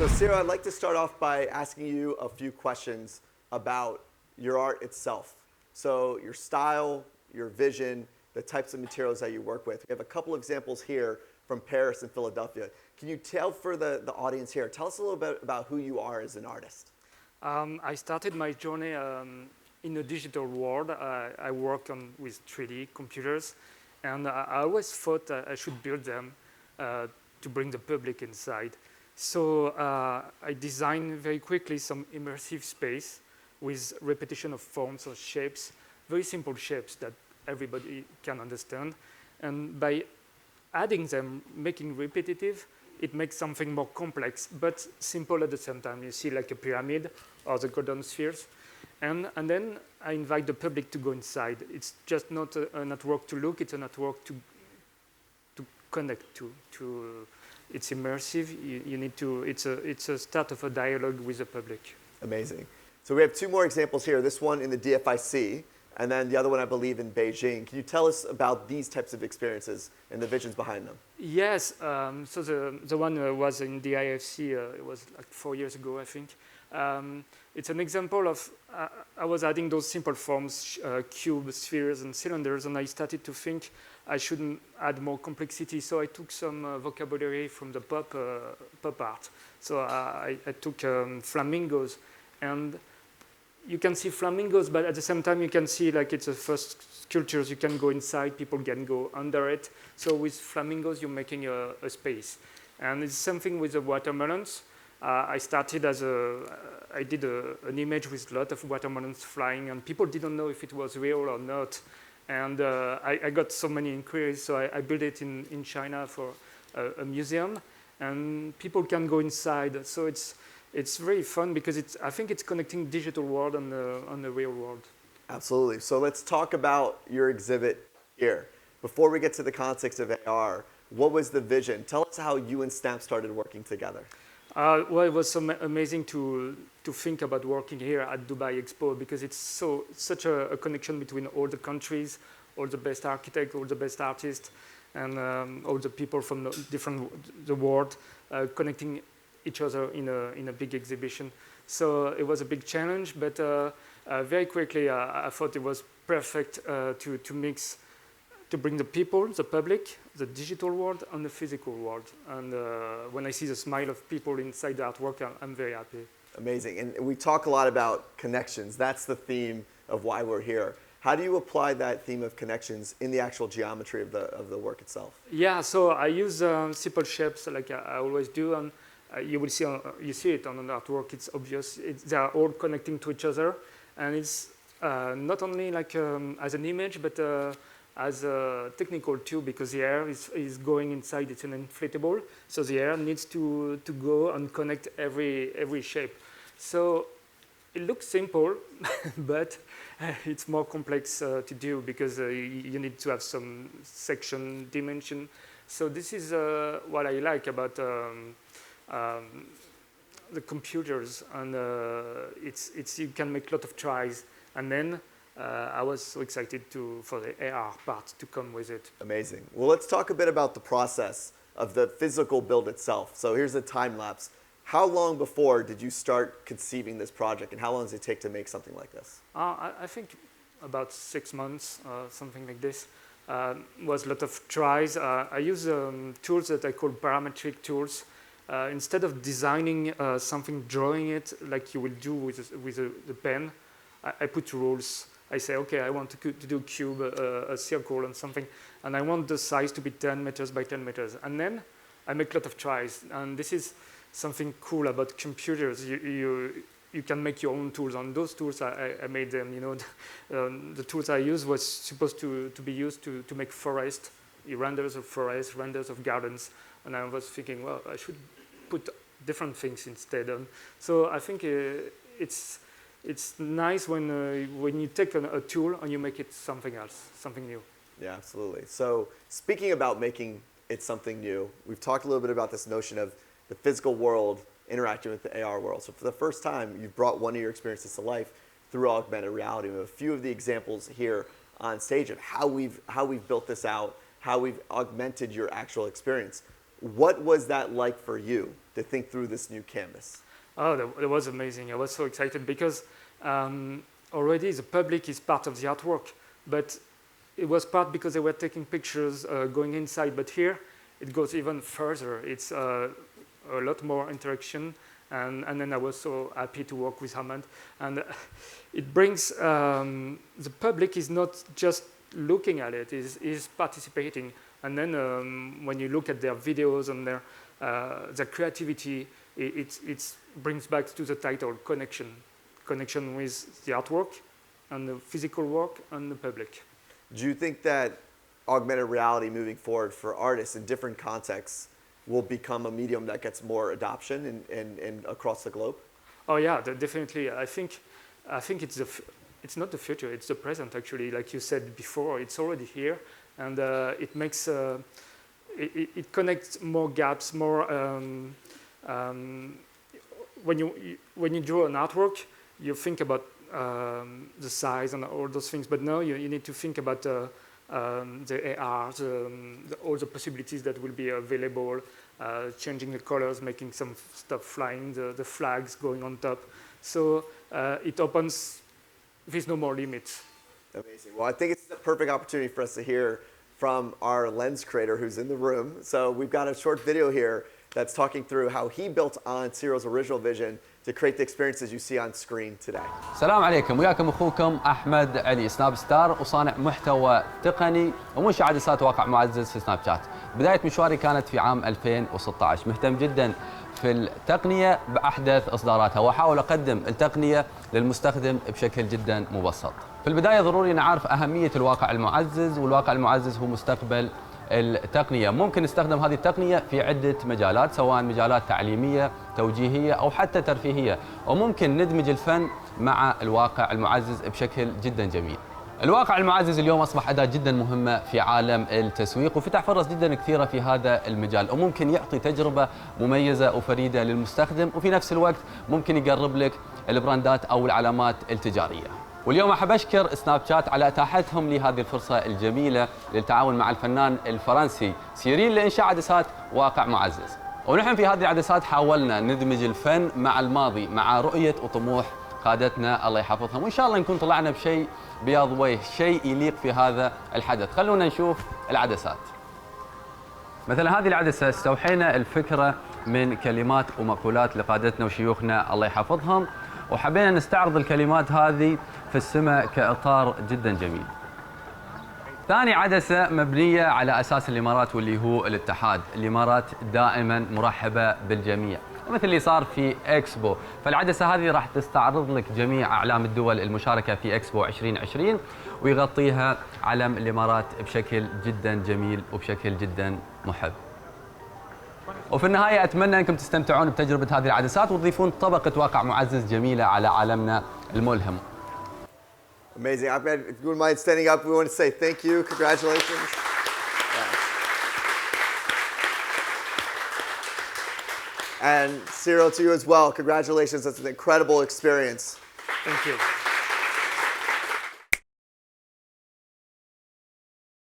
So Cyril, I'd like to start off by asking you a few questions about your art itself. So your style, your vision, the types of materials that you work with. We have a couple examples here from Paris and Philadelphia. Can you tell for the audience here, tell us a little bit about who you are as an artist? I started my journey in the digital world. I work with 3D computers, and I always thought I should build them to bring the public inside. So I designed very quickly some immersive space with repetition of forms or shapes, very simple shapes that everybody can understand. And by adding them, making repetitive, it makes something more complex, but simple at the same time. You see like a pyramid or the golden spheres. And then I invite the public to go inside. It's just not a network to look, it's a network to connect to. It's immersive. You need to. It's a start of a dialogue with the public. Amazing. So we have two more examples here. This one in the DFIC, and then the other one I believe in Beijing. Can you tell us about these types of experiences and the visions behind them? Yes. So the one was in the IFC. It was like 4 years ago, I think. It's an example of I was adding those simple forms, cubes, spheres, and cylinders, and I started to think I shouldn't add more complexity. So I took some vocabulary from the pop art. So I took flamingos, and you can see flamingos, but at the same time you can see like it's the first sculptures. You can go inside, people can go under it. So with flamingos, you're making a space, and it's something with the watermelons. I started I did an image with a lot of watermelons flying, and people didn't know if it was real or not. And I got so many inquiries, so I built it in China for a museum, and people can go inside. So it's very fun because I think it's connecting digital world on the real world. Absolutely. So let's talk about your exhibit here. Before we get to the context of AR, what was the vision? Tell us how you and Snap started working together. Well, it was so amazing to think about working here at Dubai Expo because it's such a connection between all the countries, all the best architects, all the best artists, and all the people from the world connecting each other in a big exhibition. So it was a big challenge, but very quickly I thought it was perfect to mix. To bring the people, the public, the digital world, and the physical world. And when I see the smile of people inside the artwork, I'm very happy. Amazing. And we talk a lot about connections. That's the theme of why we're here. How do you apply that theme of connections in the actual geometry of the work itself? Yeah, so I use simple shapes like I always do. And you see it on an artwork. It's obvious. They are all connecting to each other. And it's not only like as an image, but as a technical too, because the air is going inside. It's an inflatable, so the air needs to go and connect every shape. So it looks simple, but it's more complex to do because you need to have some section dimension. So this is what I like about the computers, and you can make a lot of tries, and then. I was so excited for the AR part to come with it. Amazing. Well, let's talk a bit about the process of the physical build itself. So here's a time lapse. How long before did you start conceiving this project, and how long does it take to make something like this? I think about 6 months, something like this. Was a lot of tries. I use tools that I call parametric tools. Instead of designing something, drawing it like you will do with the pen, I put rules. I say, okay, I want to do a cube, a circle, and something, and I want the size to be 10 meters by 10 meters. And then I make a lot of tries, and this is something cool about computers. You can make your own tools. On those tools, I made them. You know, the tools I used was supposed to be used to make forest, renders of forest, renders of gardens, and I was thinking, well, I should put different things instead. So I think it's nice when you take a tool and you make it something else, something new. Yeah, absolutely. So speaking about making it something new, we've talked a little bit about this notion of the physical world interacting with the AR world. So for the first time, you've brought one of your experiences to life through augmented reality. We have a few of the examples here on stage of how we've built this out, how we've augmented your actual experience. What was that like for you to think through this new canvas? Oh, that was amazing. I was so excited because already the public is part of the artwork, but it was part because they were taking pictures going inside. But here, it goes even further. It's a lot more interaction. And then I was so happy to work with Hammond. And it brings, the public is not just looking at it, is participating. And then when you look at their videos and their creativity, it brings back to the title, connection with the artwork and the physical work and the public. Do you think that augmented reality moving forward for artists in different contexts will become a medium that gets more adoption in across the globe? Oh yeah, definitely. I think it's not the future, it's the present actually. Like you said before, it's already here, and it makes it connects more gaps, more. When you draw an artwork, you think about the size and all those things, but now you need to think about the AR, all the possibilities that will be available, changing the colors, making some stuff flying, the flags going on top. So it opens, there's no more limits. Amazing. Well, I think it's the perfect opportunity for us to hear from our lens creator who's in the room. So we've got a short video here that's talking through how he built on Cyril's original vision to create the experiences you see on screen today. السلام عليكم، وياكم اخوكم احمد علي، سناب ستار وصانع محتوى تقني ومنشئ عدسات واقع معزز في سناب شات. بداية مشواري كانت في عام 2016، مهتم جدا في التقنية بأحدث إصداراتها وأحاول أقدم التقنية للمستخدم بشكل جدا مبسط. في البداية ضروري نعرف أهمية الواقع المعزز، والواقع المعزز هو مستقبل التقنية. ممكن نستخدم هذه التقنية في عدة مجالات، سواء مجالات تعليمية، توجيهية أو حتى ترفيهية، وممكن ندمج الفن مع الواقع المعزز بشكل جدا جميل. الواقع المعزز اليوم أصبح أداة جدا مهمة في عالم التسويق، وفتح فرص جدا كثيرة في هذا المجال، وممكن يعطي تجربة مميزة وفريدة للمستخدم، وفي نفس الوقت ممكن يقرب لك البراندات أو العلامات التجارية. واليوم أحب أشكر سناب شات على إتاحتهم لي هذه الفرصة الجميلة للتعاون مع الفنان الفرنسي سيريل لإنشاء عدسات واقع معزز. ونحن في هذه العدسات حاولنا ندمج الفن مع الماضي، مع رؤية وطموح قادتنا الله يحفظهم، وإن شاء الله نكون طلعنا بشيء بياض وجه، شيء يليق في هذا الحدث. خلونا نشوف العدسات. مثلا هذه العدسة استوحينا الفكرة من كلمات ومقولات لقادتنا وشيوخنا الله يحفظهم، وحبينا نستعرض الكلمات هذه في السماء كإطار جدا جميل. ثاني عدسة مبنية على أساس الإمارات واللي هو الاتحاد. الإمارات دائما مرحبة بالجميع، مثل اللي صار في إكسبو. فالعدسة هذه راح تستعرض لك جميع أعلام الدول المشاركة في إكسبو 2020، ويغطيها علم الإمارات بشكل جدا جميل وبشكل جدا محب. وفي النهاية أتمنى أنكم تستمتعون بتجربة هذه العدسات وتضيفون طبقة واقع معزز جميلة على عالمنا الملهم. Amazing. Ahmed, if you wouldn't mind standing up, we want to say thank you, congratulations. And Cyril, to you as well, congratulations. That's an incredible experience. Thank you.